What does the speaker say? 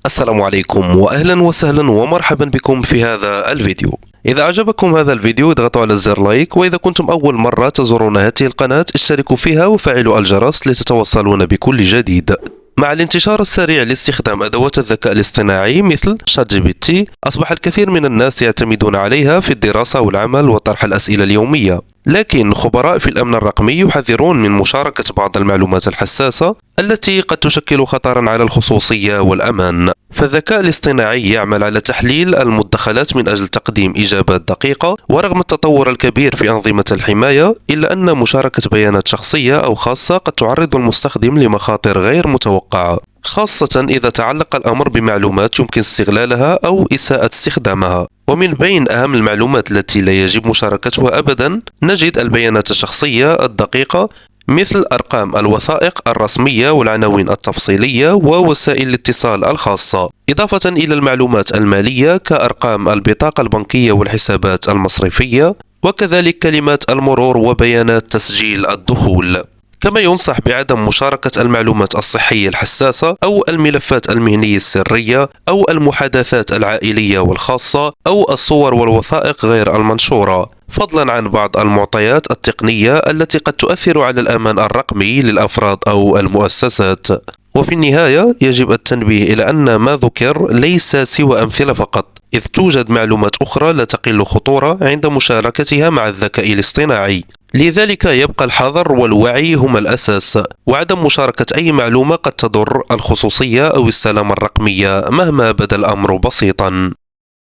السلام عليكم وأهلا وسهلا ومرحبا بكم في هذا الفيديو. إذا أعجبكم هذا الفيديو اضغطوا على زر لايك، وإذا كنتم أول مرة تزورون هذه القناة اشتركوا فيها وفعلوا الجرس لتتوصلون بكل جديد. مع الانتشار السريع لاستخدام أدوات الذكاء الاصطناعي مثل شات جي بي تي، أصبح الكثير من الناس يعتمدون عليها في الدراسة والعمل وطرح الأسئلة اليومية. لكن خبراء في الأمن الرقمي يحذرون من مشاركة بعض المعلومات الحساسة التي قد تشكل خطرا على الخصوصية والأمان. فالذكاء الاصطناعي يعمل على تحليل المدخلات من أجل تقديم إجابات دقيقة، ورغم التطور الكبير في أنظمة الحماية إلا أن مشاركة بيانات شخصية أو خاصة قد تعرض المستخدم لمخاطر غير متوقعة، خاصة إذا تعلق الأمر بمعلومات يمكن استغلالها أو إساءة استخدامها. ومن بين أهم المعلومات التي لا يجب مشاركتها أبدا نجد البيانات الشخصية الدقيقة، مثل أرقام الوثائق الرسمية والعناوين التفصيلية ووسائل الاتصال الخاصة، إضافة إلى المعلومات المالية كأرقام البطاقة البنكية والحسابات المصرفية، وكذلك كلمات المرور وبيانات تسجيل الدخول. كما ينصح بعدم مشاركة المعلومات الصحية الحساسة أو الملفات المهنية السرية أو المحادثات العائلية والخاصة أو الصور والوثائق غير المنشورة، فضلا عن بعض المعطيات التقنية التي قد تؤثر على الأمان الرقمي للأفراد أو المؤسسات. وفي النهاية يجب التنبيه إلى أن ما ذكر ليس سوى أمثلة فقط، إذ توجد معلومات أخرى لا تقل خطورة عند مشاركتها مع الذكاء الاصطناعي. لذلك يبقى الحذر والوعي هما الأساس، وعدم مشاركة أي معلومة قد تضر الخصوصية أو السلامة الرقمية مهما بدا الأمر بسيطا.